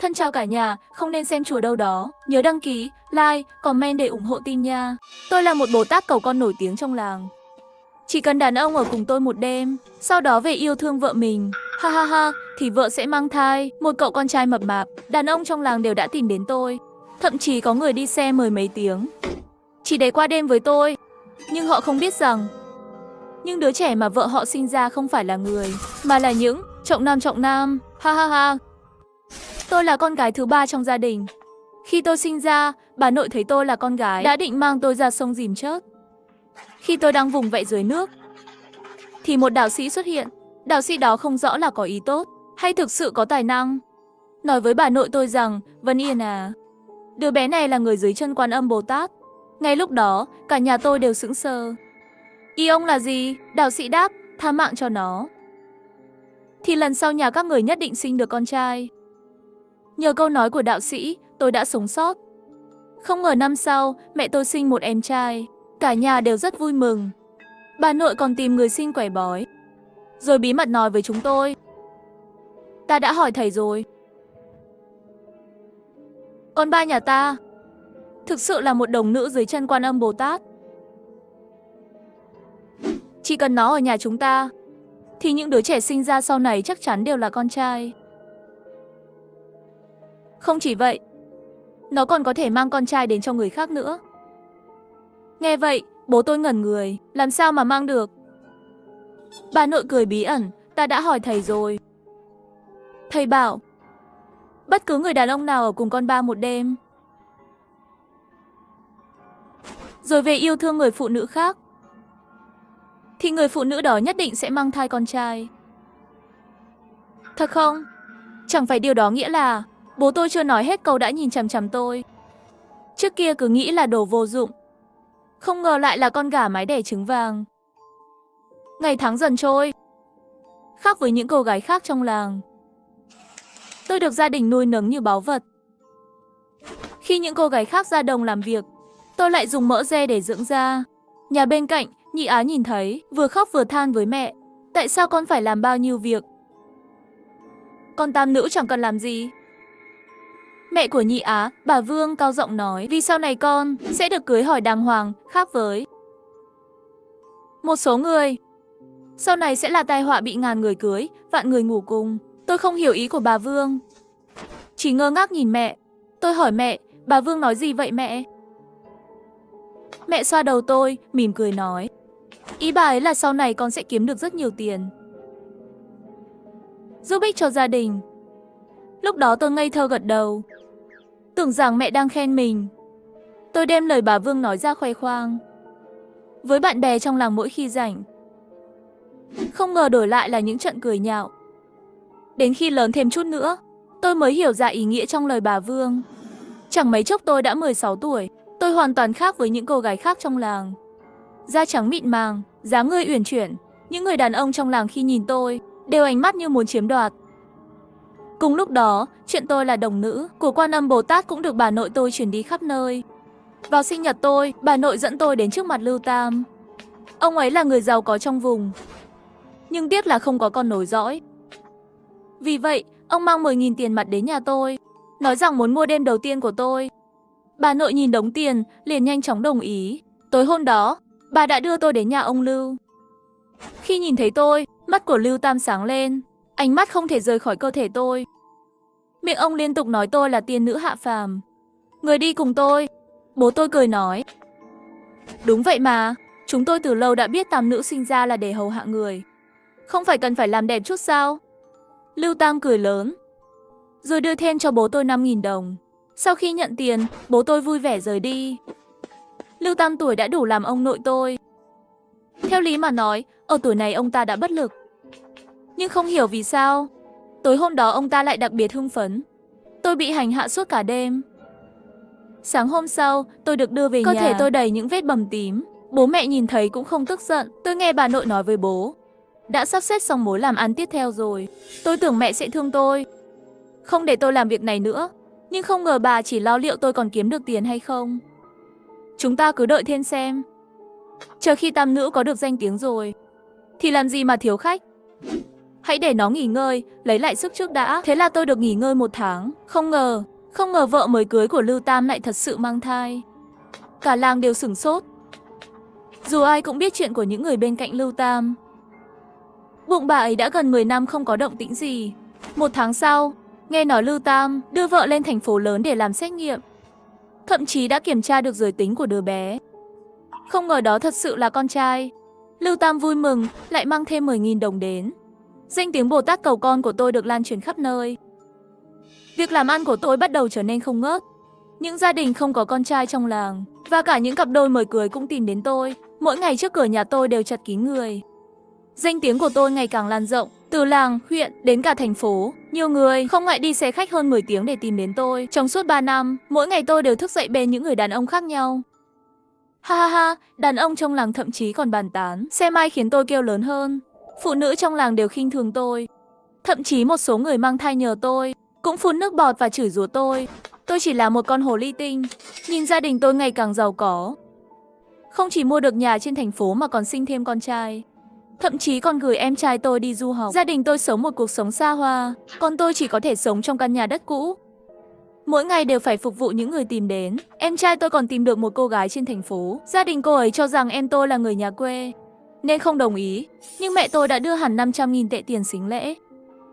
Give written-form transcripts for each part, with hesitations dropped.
Thân chào cả nhà, không nên xem chùa đâu đó. Nhớ đăng ký, like, comment để ủng hộ tin nha. Tôi là một Bồ Tát cầu con nổi tiếng trong làng. Chỉ cần đàn ông ở cùng tôi một đêm, sau đó về yêu thương vợ mình, ha ha ha, thì vợ sẽ mang thai một cậu con trai mập mạp. Đàn ông trong làng đều đã tìm đến tôi. Thậm chí có người đi xe mười mấy tiếng chỉ để qua đêm với tôi. Nhưng họ không biết rằng những đứa trẻ mà vợ họ sinh ra không phải là người, mà là những trọng nam, ha ha ha. Tôi là con gái thứ ba trong gia đình. Khi tôi sinh ra, bà nội thấy tôi là con gái đã định mang tôi ra sông Dìm Chớt. Khi tôi đang vùng vẫy dưới nước, thì một đạo sĩ xuất hiện. Đạo sĩ đó không rõ là có ý tốt hay thực sự có tài năng. Nói với bà nội tôi rằng, Vân Yên à, đứa bé này là người dưới chân Quan Âm Bồ Tát. Ngay lúc đó, cả nhà tôi đều sững sờ. Ý ông là gì? Đạo sĩ đáp, tha mạng cho nó, thì lần sau nhà các người nhất định sinh được con trai. Nhờ câu nói của đạo sĩ, tôi đã sống sót. Không ngờ năm sau, mẹ tôi sinh một em trai. Cả nhà đều rất vui mừng. Bà nội còn tìm người sinh quẻ bói, rồi bí mật nói với chúng tôi. Ta đã hỏi thầy rồi. Con ba nhà ta thực sự là một đồng nữ dưới chân Quan Âm Bồ Tát. Chỉ cần nó ở nhà chúng ta, thì những đứa trẻ sinh ra sau này chắc chắn đều là con trai. Không chỉ vậy, nó còn có thể mang con trai đến cho người khác nữa. Nghe vậy, bố tôi ngẩn người, làm sao mà mang được? Bà nội cười bí ẩn, ta đã hỏi thầy rồi. Thầy bảo, bất cứ người đàn ông nào ở cùng con ba một đêm, rồi về yêu thương người phụ nữ khác, thì người phụ nữ đó nhất định sẽ mang thai con trai. Thật không? Chẳng phải điều đó nghĩa là bố tôi chưa nói hết câu đã nhìn chằm chằm tôi. Trước kia cứ nghĩ là đồ vô dụng, không ngờ lại là con gà mái đẻ trứng vàng. Ngày tháng dần trôi, khác với những cô gái khác trong làng, tôi được gia đình nuôi nấng như báu vật. Khi những cô gái khác ra đồng làm việc, tôi lại dùng mỡ dê để dưỡng da. Nhà bên cạnh, Nhị Á nhìn thấy, vừa khóc vừa than với mẹ. Tại sao con phải làm bao nhiêu việc? Con tam nữ chẳng cần làm gì. Mẹ của Nhị Á, bà Vương cao giọng nói, vì sau này con sẽ được cưới hỏi đàng hoàng, khác với một số người. Sau này sẽ là tai họa bị ngàn người cưới, vạn người ngủ cùng. Tôi không hiểu ý của bà Vương, chỉ ngơ ngác nhìn mẹ. Tôi hỏi mẹ, bà Vương nói gì vậy mẹ? Mẹ xoa đầu tôi, mỉm cười nói, ý bà ấy là sau này con sẽ kiếm được rất nhiều tiền, giúp ích cho gia đình. Lúc đó tôi ngây thơ gật đầu, tưởng rằng mẹ đang khen mình. Tôi đem lời bà Vương nói ra khoe khoang với bạn bè trong làng mỗi khi rảnh. Không ngờ đổi lại là những trận cười nhạo. Đến khi lớn thêm chút nữa, tôi mới hiểu ra ý nghĩa trong lời bà Vương. Chẳng mấy chốc tôi đã 16 tuổi. Tôi hoàn toàn khác với những cô gái khác trong làng. Da trắng mịn màng, dáng người uyển chuyển. Những người đàn ông trong làng khi nhìn tôi đều ánh mắt như muốn chiếm đoạt. Cùng lúc đó, chuyện tôi là đồng nữ của Quan Âm Bồ Tát cũng được bà nội tôi truyền đi khắp nơi. Vào sinh nhật tôi, bà nội dẫn tôi đến trước mặt Lưu Tam. Ông ấy là người giàu có trong vùng, nhưng tiếc là không có con nối dõi. Vì vậy, ông mang 10.000 tiền mặt đến nhà tôi, nói rằng muốn mua đêm đầu tiên của tôi. Bà nội nhìn đống tiền, liền nhanh chóng đồng ý. Tối hôm đó, bà đã đưa tôi đến nhà ông Lưu. Khi nhìn thấy tôi, mắt của Lưu Tam sáng lên, ánh mắt không thể rời khỏi cơ thể tôi. Miệng ông liên tục nói tôi là tiên nữ hạ phàm, người đi cùng tôi. Bố tôi cười nói, đúng vậy mà, chúng tôi từ lâu đã biết tam nữ sinh ra là để hầu hạ người, không phải cần phải làm đẹp chút sao? Lưu Tam cười lớn, rồi đưa thêm cho bố tôi 5.000 đồng. Sau khi nhận tiền, bố tôi vui vẻ rời đi. Lưu Tam tuổi đã đủ làm ông nội tôi. Theo lý mà nói, ở tuổi này ông ta đã bất lực. Nhưng không hiểu vì sao, tối hôm đó ông ta lại đặc biệt hưng phấn. Tôi bị hành hạ suốt cả đêm. Sáng hôm sau, tôi được đưa về nhà. Cơ thể tôi đầy những vết bầm tím. Bố mẹ nhìn thấy cũng không tức giận. Tôi nghe bà nội nói với bố, đã sắp xếp xong mối làm ăn tiếp theo rồi. Tôi tưởng mẹ sẽ thương tôi, không để tôi làm việc này nữa. Nhưng không ngờ bà chỉ lo liệu tôi còn kiếm được tiền hay không. Chúng ta cứ đợi thêm xem. Chờ khi tam nữ có được danh tiếng rồi, thì làm gì mà thiếu khách. Hãy để nó nghỉ ngơi, lấy lại sức trước đã. Thế là tôi được nghỉ ngơi 1 tháng. Không ngờ vợ mới cưới của Lưu Tam lại thật sự mang thai. Cả làng đều sửng sốt. Dù ai cũng biết chuyện của những người bên cạnh Lưu Tam. Bụng bà ấy đã gần 10 năm không có động tĩnh gì. 1 tháng sau, nghe nói Lưu Tam đưa vợ lên thành phố lớn để làm xét nghiệm. Thậm chí đã kiểm tra được giới tính của đứa bé. Không ngờ đó thật sự là con trai. Lưu Tam vui mừng, lại mang thêm 10.000 đồng đến. Danh tiếng Bồ Tát cầu con của tôi được lan truyền khắp nơi. Việc làm ăn của tôi bắt đầu trở nên không ngớt. Những gia đình không có con trai trong làng và cả những cặp đôi mới cưới cũng tìm đến tôi. Mỗi ngày trước cửa nhà tôi đều chật kín người. Danh tiếng của tôi ngày càng lan rộng, từ làng, huyện đến cả thành phố. Nhiều người không ngại đi xe khách hơn 10 tiếng để tìm đến tôi. Trong suốt 3 năm, mỗi ngày tôi đều thức dậy bên những người đàn ông khác nhau. Ha ha ha, đàn ông trong làng thậm chí còn bàn tán xem ai khiến tôi kêu lớn hơn. Phụ nữ trong làng đều khinh thường tôi. Thậm chí một số người mang thai nhờ tôi cũng phun nước bọt và chửi rủa tôi. Tôi chỉ là một con hồ ly tinh. Nhìn gia đình tôi ngày càng giàu có. Không chỉ mua được nhà trên thành phố mà còn sinh thêm con trai. Thậm chí còn gửi em trai tôi đi du học. Gia đình tôi sống một cuộc sống xa hoa, còn tôi chỉ có thể sống trong căn nhà đất cũ. Mỗi ngày đều phải phục vụ những người tìm đến. Em trai tôi còn tìm được một cô gái trên thành phố. Gia đình cô ấy cho rằng em tôi là người nhà quê, nên không đồng ý. Nhưng mẹ tôi đã đưa hẳn 500.000 tệ tiền sính lễ,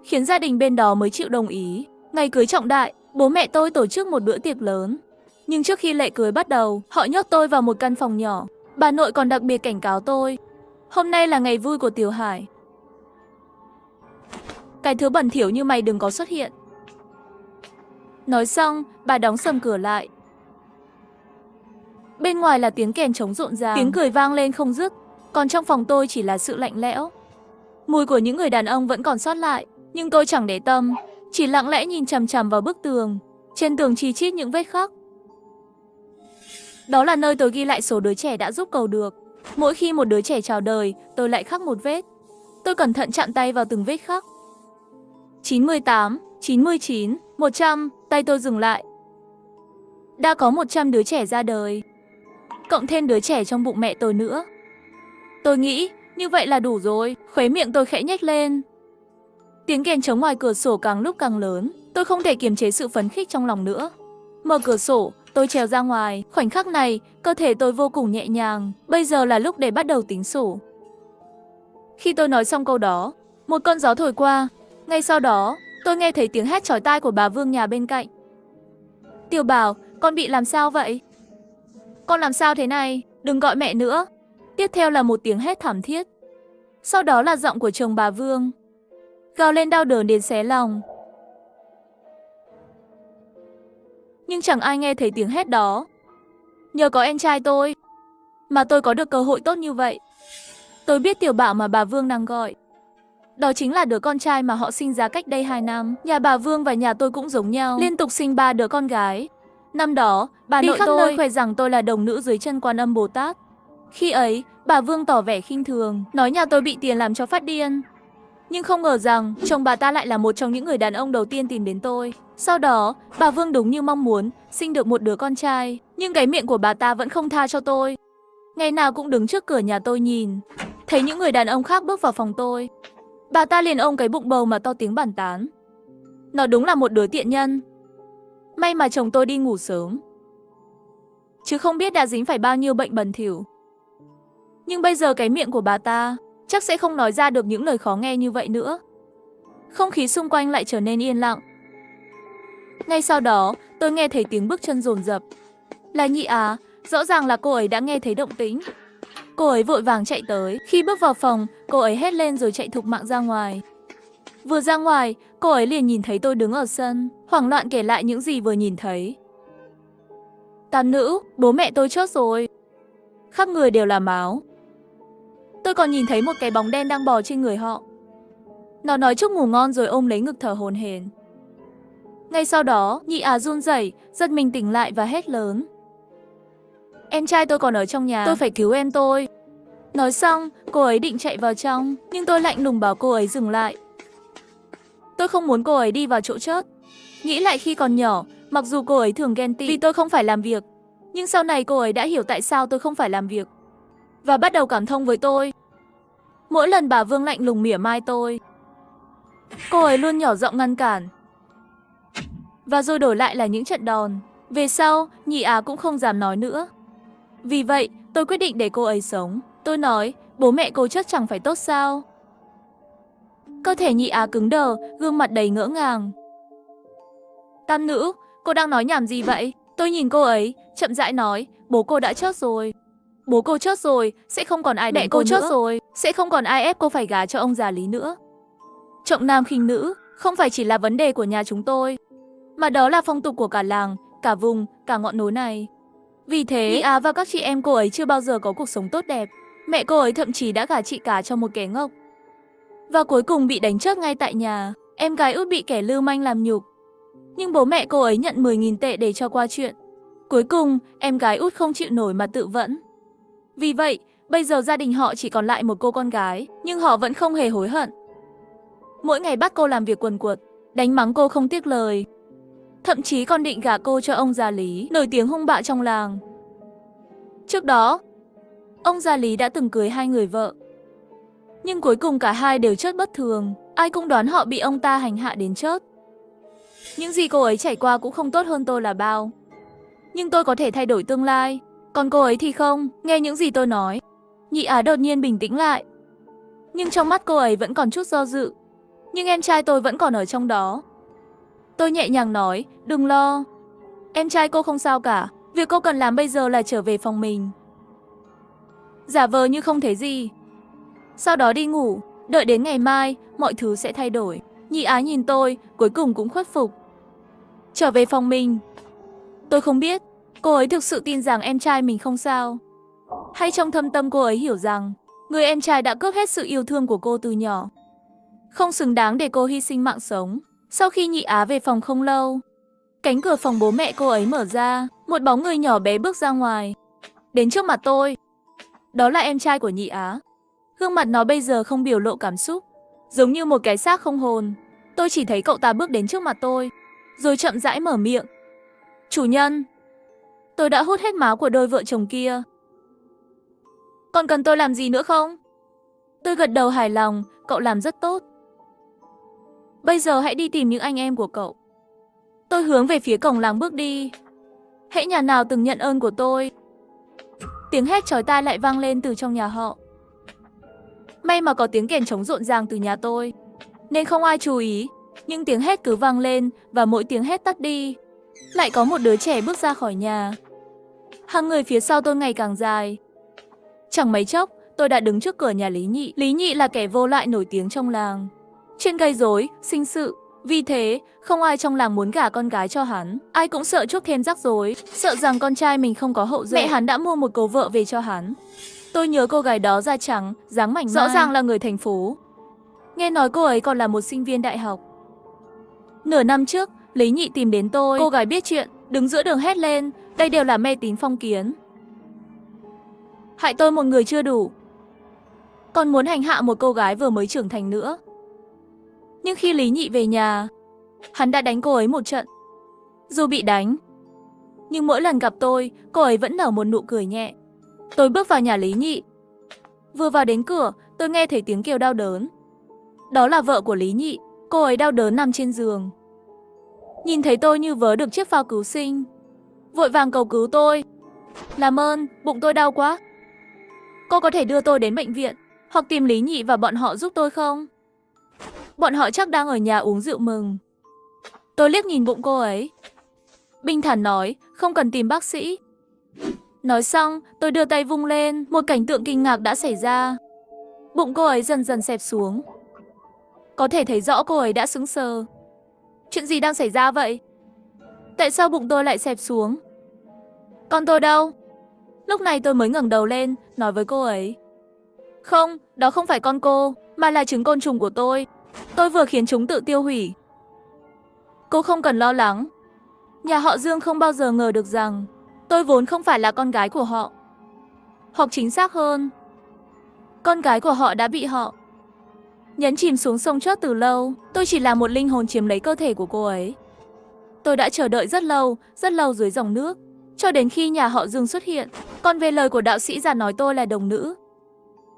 khiến gia đình bên đó mới chịu đồng ý. Ngày cưới trọng đại, bố mẹ tôi tổ chức một bữa tiệc lớn. Nhưng trước khi lễ cưới bắt đầu, họ nhốt tôi vào một căn phòng nhỏ. Bà nội còn đặc biệt cảnh cáo tôi. Hôm nay là ngày vui của Tiểu Hải. Cái thứ bẩn thỉu như mày đừng có xuất hiện. Nói xong, bà đóng sầm cửa lại. Bên ngoài là tiếng kèn trống rộn ràng, tiếng cười vang lên không dứt. Còn trong phòng tôi chỉ là sự lạnh lẽo. Mùi của những người đàn ông vẫn còn sót lại, nhưng tôi chẳng để tâm, chỉ lặng lẽ nhìn chằm chằm vào bức tường. Trên tường chi chít những vết khắc. Đó là nơi tôi ghi lại số đứa trẻ đã giúp cầu được. Mỗi khi một đứa trẻ chào đời, tôi lại khắc một vết. Tôi cẩn thận chạm tay vào từng vết khắc. 98, 99, 100, tay tôi dừng lại. Đã có 100 đứa trẻ ra đời, cộng thêm đứa trẻ trong bụng mẹ tôi nữa. Tôi nghĩ, như vậy là đủ rồi, khóe miệng tôi khẽ nhếch lên. Tiếng kèn trống ngoài cửa sổ càng lúc càng lớn, tôi không thể kiềm chế sự phấn khích trong lòng nữa. Mở cửa sổ, tôi trèo ra ngoài, khoảnh khắc này, cơ thể tôi vô cùng nhẹ nhàng, bây giờ là lúc để bắt đầu tính sổ. Khi tôi nói xong câu đó, một cơn gió thổi qua, ngay sau đó, tôi nghe thấy tiếng hét chói tai của bà Vương nhà bên cạnh. Tiểu Bảo, con bị làm sao vậy? Con làm sao thế này? Đừng gọi mẹ nữa. Tiếp theo là một tiếng hét thảm thiết. Sau đó là giọng của chồng bà Vương, gào lên đau đớn đến xé lòng. Nhưng chẳng ai nghe thấy tiếng hét đó. Nhờ có em trai tôi mà tôi có được cơ hội tốt như vậy. Tôi biết Tiểu Bảo mà bà Vương đang gọi, đó chính là đứa con trai mà họ sinh ra cách đây 2 năm. Nhà bà Vương và nhà tôi cũng giống nhau, liên tục sinh 3 đứa con gái. Năm đó, bà nội tôi khoe rằng tôi là đồng nữ dưới chân Quan Âm Bồ Tát. Khi ấy, bà Vương tỏ vẻ khinh thường, nói nhà tôi bị tiền làm cho phát điên. Nhưng không ngờ rằng, chồng bà ta lại là một trong những người đàn ông đầu tiên tìm đến tôi. Sau đó, bà Vương đúng như mong muốn, sinh được một đứa con trai. Nhưng cái miệng của bà ta vẫn không tha cho tôi. Ngày nào cũng đứng trước cửa nhà tôi nhìn, thấy những người đàn ông khác bước vào phòng tôi. Bà ta liền ôm cái bụng bầu mà to tiếng bàn tán. Nó đúng là một đứa tiện nhân. May mà chồng tôi đi ngủ sớm, chứ không biết đã dính phải bao nhiêu bệnh bẩn thỉu. Nhưng bây giờ cái miệng của bà ta chắc sẽ không nói ra được những lời khó nghe như vậy nữa. Không khí xung quanh lại trở nên yên lặng. Ngay sau đó, tôi nghe thấy tiếng bước chân dồn dập. Là Nhị Á, rõ ràng là cô ấy đã nghe thấy động tĩnh. Cô ấy vội vàng chạy tới. Khi bước vào phòng, cô ấy hét lên rồi chạy thục mạng ra ngoài. Vừa ra ngoài, cô ấy liền nhìn thấy tôi đứng ở sân, hoảng loạn kể lại những gì vừa nhìn thấy. Tam nữ, bố mẹ tôi chết rồi. Khắp người đều là máu. Tôi còn nhìn thấy một cái bóng đen đang bò trên người họ. Nó nói chúc ngủ ngon rồi ôm lấy ngực thở hổn hển. Ngay sau đó, Nhị Á run rẩy, giật mình tỉnh lại và hét lớn. Em trai tôi còn ở trong nhà, tôi phải cứu em tôi. Nói xong, cô ấy định chạy vào trong, nhưng tôi lạnh lùng bảo cô ấy dừng lại. Tôi không muốn cô ấy đi vào chỗ chết. Nghĩ lại khi còn nhỏ, mặc dù cô ấy thường ghen tị vì tôi không phải làm việc, nhưng sau này cô ấy đã hiểu tại sao tôi không phải làm việc và bắt đầu cảm thông với tôi. Mỗi lần bà Vương lạnh lùng mỉa mai tôi, Cô ấy luôn nhỏ giọng ngăn cản. Và rồi đổi lại là những trận đòn. Về sau, Nhị Á cũng không dám nói nữa. Vì vậy, tôi quyết định để cô ấy sống. Tôi nói, bố mẹ cô chắc chẳng phải tốt sao? Cơ thể Nhị Á cứng đờ, gương mặt đầy ngỡ ngàng. Tam nữ, cô đang nói nhảm gì vậy? Tôi nhìn cô ấy, chậm rãi nói, bố cô đã chết rồi. Bố cô chết rồi, sẽ không còn ai mẹ cô chết rồi, sẽ không còn ai ép cô phải gả cho ông già Lý nữa. Trọng nam khinh nữ, không phải chỉ là vấn đề của nhà chúng tôi, mà đó là phong tục của cả làng, cả vùng, cả ngọn núi này. Vì thế, Nhị Á và các chị em cô ấy chưa bao giờ có cuộc sống tốt đẹp. Mẹ cô ấy thậm chí đã gả chị cả cho một kẻ ngốc. Và cuối cùng bị đánh chết ngay tại nhà. Em gái út bị kẻ lưu manh làm nhục. Nhưng bố mẹ cô ấy nhận 10.000 tệ để cho qua chuyện. Cuối cùng, em gái út không chịu nổi mà tự vẫn. Vì vậy, bây giờ gia đình họ chỉ còn lại một cô con gái, nhưng họ vẫn không hề hối hận. Mỗi ngày bắt cô làm việc quần quật, đánh mắng cô không tiếc lời. Thậm chí còn định gả cô cho ông già Lý, nổi tiếng hung bạo trong làng. Trước đó, ông già Lý đã từng cưới 2 người vợ. Nhưng cuối cùng cả hai đều chết bất thường, ai cũng đoán họ bị ông ta hành hạ đến chết. Những gì cô ấy trải qua cũng không tốt hơn tôi là bao. Nhưng tôi có thể thay đổi tương lai, còn cô ấy thì không. Nghe những gì tôi nói, Nhị Á đột nhiên bình tĩnh lại. Nhưng trong mắt cô ấy vẫn còn chút do dự. Nhưng em trai tôi vẫn còn ở trong đó. Tôi nhẹ nhàng nói, đừng lo. Em trai cô không sao cả, việc cô cần làm bây giờ là trở về phòng mình. Giả vờ như không thấy gì. Sau đó đi ngủ, đợi đến ngày mai, mọi thứ sẽ thay đổi. Nhị Á nhìn tôi, cuối cùng cũng khuất phục. Trở về phòng mình. Tôi không biết, cô ấy thực sự tin rằng em trai mình không sao. Hay trong thâm tâm cô ấy hiểu rằng, người em trai đã cướp hết sự yêu thương của cô từ nhỏ. Không xứng đáng để cô hy sinh mạng sống. Sau khi Nhị Á về phòng không lâu, cánh cửa phòng bố mẹ cô ấy mở ra, một bóng người nhỏ bé bước ra ngoài. Đến trước mặt tôi. Đó là em trai của Nhị Á. Gương mặt nó bây giờ không biểu lộ cảm xúc, giống như một cái xác không hồn. Tôi chỉ thấy cậu ta bước đến trước mặt tôi, rồi chậm rãi mở miệng. Chủ nhân, tôi đã hút hết máu của đôi vợ chồng kia. Còn cần tôi làm gì nữa không? Tôi gật đầu hài lòng, cậu làm rất tốt. Bây giờ hãy đi tìm những anh em của cậu. Tôi hướng về phía cổng làng bước đi. Hễ nhà nào từng nhận ơn của tôi. Tiếng hét chói tai lại vang lên từ trong nhà họ. May mà có tiếng kèn trống rộn ràng từ nhà tôi, nên không ai chú ý. Nhưng tiếng hét cứ vang lên, và mỗi tiếng hét tắt đi, lại có một đứa trẻ bước ra khỏi nhà. Hàng người phía sau tôi ngày càng dài. Chẳng mấy chốc, tôi đã đứng trước cửa nhà Lý Nhị. Lý Nhị là kẻ vô lại nổi tiếng trong làng, chuyên gây rối, sinh sự. Vì thế, không ai trong làng muốn gả con gái cho hắn. Ai cũng sợ chuốc thêm rắc rối, sợ rằng con trai mình không có hậu duệ. Mẹ hắn đã mua một cô vợ về cho hắn. Tôi nhớ cô gái đó da trắng, dáng mảnh mai, rõ ràng là người thành phố. Nghe nói cô ấy còn là một sinh viên đại học. Nửa năm trước, Lý Nhị tìm đến tôi. Cô gái biết chuyện, đứng giữa đường hét lên, đây đều là mê tín phong kiến. Hại tôi một người chưa đủ, còn muốn hành hạ một cô gái vừa mới trưởng thành nữa. Nhưng khi Lý Nhị về nhà, hắn đã đánh cô ấy một trận. Dù bị đánh, nhưng mỗi lần gặp tôi, cô ấy vẫn nở một nụ cười nhẹ. Tôi bước vào nhà Lý Nhị. Vừa vào đến cửa, tôi nghe thấy tiếng kêu đau đớn. Đó là vợ của Lý Nhị. Cô ấy đau đớn nằm trên giường. Nhìn thấy tôi như vớ được chiếc phao cứu sinh, vội vàng cầu cứu tôi. Làm ơn, bụng tôi đau quá. Cô có thể đưa tôi đến bệnh viện, hoặc tìm Lý Nhị và bọn họ giúp tôi không? Bọn họ chắc đang ở nhà uống rượu mừng. Tôi liếc nhìn bụng cô ấy, bình thản nói, không cần tìm bác sĩ. Nói xong, tôi đưa tay vung lên, một cảnh tượng kinh ngạc đã xảy ra. Bụng cô ấy dần dần xẹp xuống. Có thể thấy rõ cô ấy đã sững sờ. Chuyện gì đang xảy ra vậy? Tại sao bụng tôi lại xẹp xuống? Con tôi đâu? Lúc này tôi mới ngẩng đầu lên, nói với cô ấy. Không, đó không phải con cô, mà là trứng côn trùng của tôi. Tôi vừa khiến chúng tự tiêu hủy. Cô không cần lo lắng. Nhà họ Dương không bao giờ ngờ được rằng tôi vốn không phải là con gái của họ. Hoặc chính xác hơn, con gái của họ đã bị họ nhấn chìm xuống sông chết từ lâu. Tôi chỉ là một linh hồn chiếm lấy cơ thể của cô ấy. Tôi đã chờ đợi rất lâu dưới dòng nước, cho đến khi nhà họ Dương xuất hiện. Còn về lời của đạo sĩ già nói tôi là đồng nữ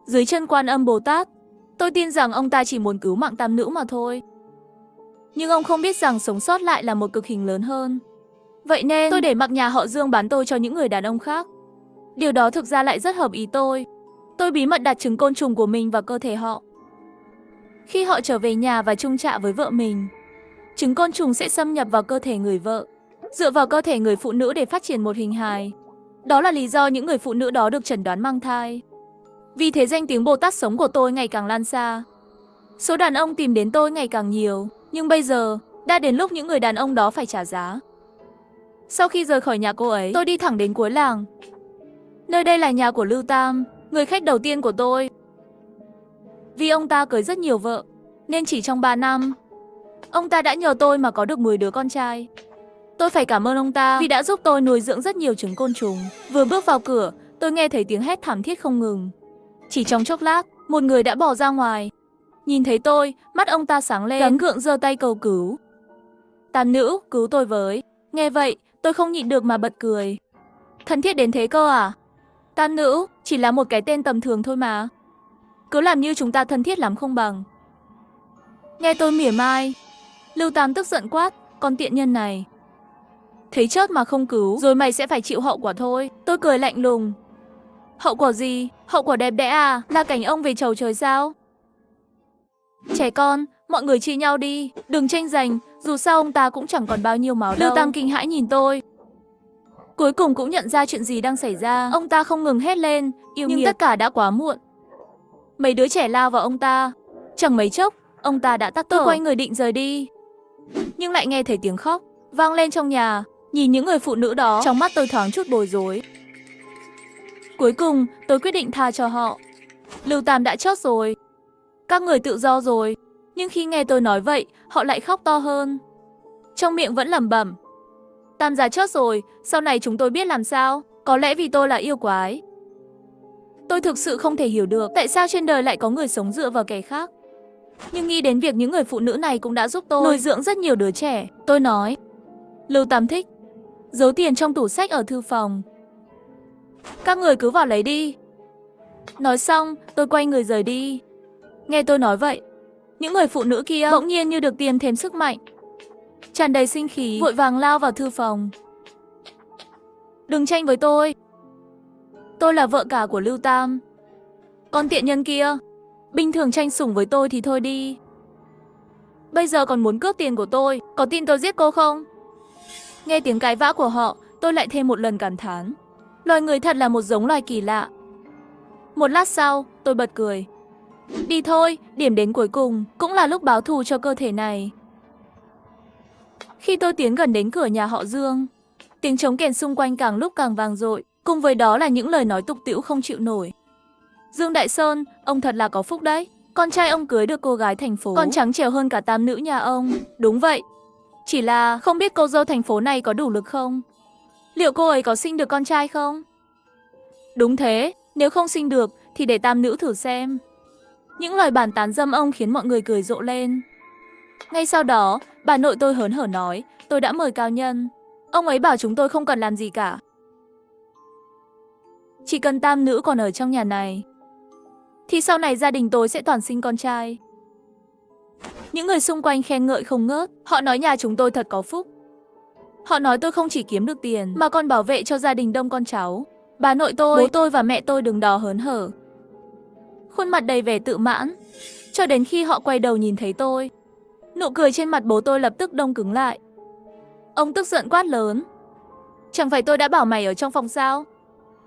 dưới chân Quan Âm Bồ Tát, tôi tin rằng ông ta chỉ muốn cứu mạng tam nữ mà thôi. Nhưng ông không biết rằng sống sót lại là một cực hình lớn hơn. Vậy nên tôi để mặc nhà họ Dương bán tôi cho những người đàn ông khác. Điều đó thực ra lại rất hợp ý tôi. Tôi bí mật đặt trứng côn trùng của mình vào cơ thể họ. Khi họ trở về nhà và chung chạ với vợ mình, trứng côn trùng sẽ xâm nhập vào cơ thể người vợ, dựa vào cơ thể người phụ nữ để phát triển một hình hài. Đó là lý do những người phụ nữ đó được chẩn đoán mang thai. Vì thế danh tiếng Bồ Tát sống của tôi ngày càng lan xa. Số đàn ông tìm đến tôi ngày càng nhiều, nhưng bây giờ đã đến lúc những người đàn ông đó phải trả giá. Sau khi rời khỏi nhà cô ấy, tôi đi thẳng đến cuối làng. Nơi đây là nhà của Lưu Tam, người khách đầu tiên của tôi. Vì ông ta cưới rất nhiều vợ, nên chỉ trong 3 năm, ông ta đã nhờ tôi mà có được 10 đứa con trai. Tôi phải cảm ơn ông ta vì đã giúp tôi nuôi dưỡng rất nhiều trứng côn trùng. Vừa bước vào cửa, tôi nghe thấy tiếng hét thảm thiết không ngừng. Chỉ trong chốc lát, một người đã bò ra ngoài. Nhìn thấy tôi, mắt ông ta sáng lên, gắng gượng giơ tay cầu cứu. Tam nữ, cứu tôi với. Nghe vậy, tôi không nhịn được mà bật cười. Thân thiết đến thế cơ à? Tam nữ, chỉ là một cái tên tầm thường thôi mà. Cứ làm như chúng ta thân thiết lắm không bằng. Nghe tôi mỉa mai, Lưu Tam tức giận quát, con tiện nhân này. Thấy chớt mà không cứu, rồi mày sẽ phải chịu hậu quả thôi. Tôi cười lạnh lùng. Hậu quả gì? Hậu quả đẹp đẽ à? Là cảnh ông về chầu trời sao? Trẻ con, mọi người chia nhau đi, đừng tranh giành, dù sao ông ta cũng chẳng còn bao nhiêu máu đâu. Lưu Tam kinh hãi nhìn tôi. Cuối cùng cũng nhận ra chuyện gì đang xảy ra. Ông ta không ngừng hét lên, yêu nghiệt. Nhưng tất cả đã quá muộn. Mấy đứa trẻ lao vào ông ta. Chẳng mấy chốc, ông ta đã tắt thở. Tôi quay người định rời đi, nhưng lại nghe thấy tiếng khóc vang lên trong nhà. Nhìn những người phụ nữ đó, trong mắt tôi thoáng chút bối rối. Cuối cùng, tôi quyết định tha cho họ. Lưu Tam đã chót rồi. Các người tự do rồi. Nhưng khi nghe tôi nói vậy, họ lại khóc to hơn. Trong miệng vẫn lẩm bẩm. Tam già chót rồi, sau này chúng tôi biết làm sao. Có lẽ vì tôi là yêu quái. Tôi thực sự không thể hiểu được tại sao trên đời lại có người sống dựa vào kẻ khác. Nhưng nghĩ đến việc những người phụ nữ này cũng đã giúp tôi nuôi dưỡng rất nhiều đứa trẻ, tôi nói. Lưu Tam thích. Giấu tiền trong tủ sách ở thư phòng. Các người cứ vào lấy đi. Nói xong, tôi quay người rời đi. Nghe tôi nói vậy, những người phụ nữ kia bỗng nhiên như được tiêm thêm sức mạnh, tràn đầy sinh khí, vội vàng lao vào thư phòng. Đừng tranh với tôi là vợ cả của Lưu Tam. Con tiện nhân kia, bình thường tranh sủng với tôi thì thôi đi, bây giờ còn muốn cướp tiền của tôi, có tin tôi giết cô không? Nghe tiếng cãi vã của họ, tôi lại thêm một lần cảm thán. Loài người thật là một giống loài kỳ lạ. Một lát sau, tôi bật cười. Đi thôi, điểm đến cuối cùng cũng là lúc báo thù cho cơ thể này. Khi tôi tiến gần đến cửa nhà họ Dương, tiếng trống kèn xung quanh càng lúc càng vang dội, cùng với đó là những lời nói tục tĩu không chịu nổi. Dương Đại Sơn, ông thật là có phúc đấy. Con trai ông cưới được cô gái thành phố, còn trắng trẻo hơn cả tam nữ nhà ông. Đúng vậy. Chỉ là không biết cô dâu thành phố này có đủ lực không? Liệu cô ấy có sinh được con trai không? Đúng thế, nếu không sinh được thì để tam nữ thử xem. Những lời bàn tán dâm ông khiến mọi người cười rộ lên. Ngay sau đó, bà nội tôi hớn hở nói, tôi đã mời cao nhân. Ông ấy bảo chúng tôi không cần làm gì cả. Chỉ cần tam nữ còn ở trong nhà này, thì sau này gia đình tôi sẽ toàn sinh con trai. Những người xung quanh khen ngợi không ngớt, họ nói nhà chúng tôi thật có phúc. Họ nói tôi không chỉ kiếm được tiền, mà còn bảo vệ cho gia đình đông con cháu. Bà nội tôi, bố tôi và mẹ tôi đứng đó hớn hở, khuôn mặt đầy vẻ tự mãn, cho đến khi họ quay đầu nhìn thấy tôi. Nụ cười trên mặt bố tôi lập tức đông cứng lại. Ông tức giận quát lớn. Chẳng phải tôi đã bảo mày ở trong phòng sao?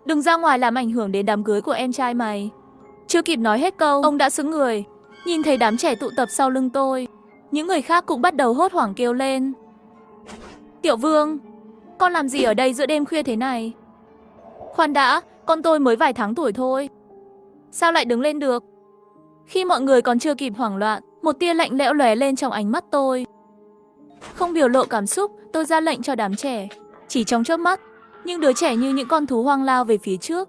Đừng ra ngoài làm ảnh hưởng đến đám cưới của em trai mày. Chưa kịp nói hết câu, ông đã sững người. Nhìn thấy đám trẻ tụ tập sau lưng tôi, những người khác cũng bắt đầu hốt hoảng kêu lên. Tiểu Vương, con làm gì ở đây giữa đêm khuya thế này? Khoan đã, con tôi mới vài tháng tuổi thôi. Sao lại đứng lên được? Khi mọi người còn chưa kịp hoảng loạn, một tia lạnh lẽo lóe lên trong ánh mắt tôi. Không biểu lộ cảm xúc, tôi ra lệnh cho đám trẻ. Chỉ trong chớp mắt, những đứa trẻ như những con thú hoang lao về phía trước,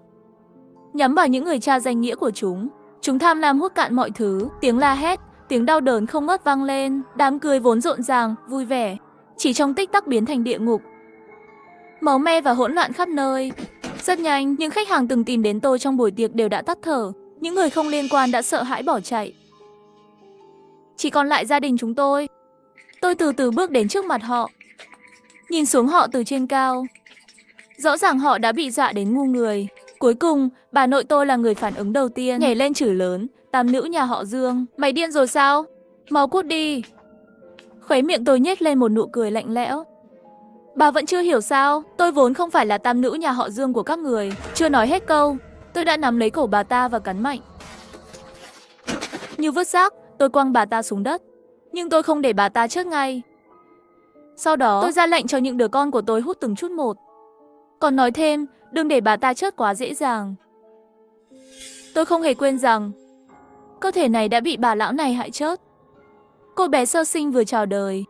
nhắm vào những người cha danh nghĩa của chúng. Chúng tham lam hút cạn mọi thứ, tiếng la hét, tiếng đau đớn không ngớt vang lên. Đám cười vốn rộn ràng, vui vẻ, chỉ trong tích tắc biến thành địa ngục. Máu me và hỗn loạn khắp nơi. Rất nhanh, những khách hàng từng tìm đến tôi trong buổi tiệc đều đã tắt thở. Những người không liên quan đã sợ hãi bỏ chạy. Chỉ còn lại gia đình chúng tôi. Tôi từ từ bước đến trước mặt họ, nhìn xuống họ từ trên cao. Rõ ràng họ đã bị dọa đến ngu người. Cuối cùng, bà nội tôi là người phản ứng đầu tiên, nhảy lên chửi lớn, tam nữ nhà họ Dương, mày điên rồi sao? Mau cút đi. Khóe miệng tôi nhếch lên một nụ cười lạnh lẽo. Bà vẫn chưa hiểu sao? Tôi vốn không phải là tam nữ nhà họ Dương của các người. Chưa nói hết câu, tôi đã nắm lấy cổ bà ta và cắn mạnh. Như vứt xác, tôi quăng bà ta xuống đất. Nhưng tôi không để bà ta chết ngay. Sau đó, tôi ra lệnh cho những đứa con của tôi hút từng chút một. Còn nói thêm, đừng để bà ta chết quá dễ dàng. Tôi không hề quên rằng cơ thể này đã bị bà lão này hại chết. Cô bé sơ sinh vừa chào đời,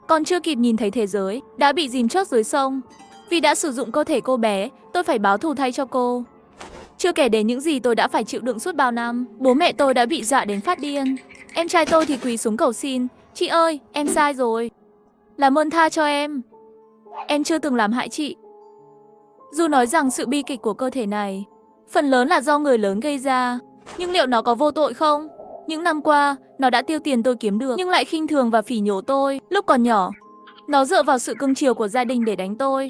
còn chưa kịp nhìn thấy thế giới, đã bị dìm chết dưới sông. Vì đã sử dụng cơ thể cô bé, tôi phải báo thù thay cho cô. Chưa kể đến những gì tôi đã phải chịu đựng suốt bao năm. Bố mẹ tôi đã bị dọa đến phát điên. Em trai tôi thì quỳ xuống cầu xin. Chị ơi, em sai rồi. Làm ơn tha cho em. Em chưa từng làm hại chị. Dù nói rằng sự bi kịch của cơ thể này phần lớn là do người lớn gây ra, nhưng liệu nó có vô tội không? Những năm qua, nó đã tiêu tiền tôi kiếm được, nhưng lại khinh thường và phỉ nhổ tôi. Lúc còn nhỏ, nó dựa vào sự cưng chiều của gia đình để đánh tôi.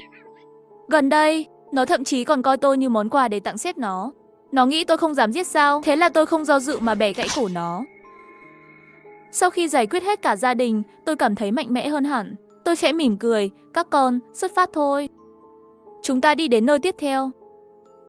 Gần đây, nó thậm chí còn coi tôi như món quà để tặng sếp nó. Nó nghĩ tôi không dám giết sao, thế là tôi không do dự mà bẻ gãy cổ nó. Sau khi giải quyết hết cả gia đình, tôi cảm thấy mạnh mẽ hơn hẳn. Tôi khẽ mỉm cười, các con, xuất phát thôi. Chúng ta đi đến nơi tiếp theo.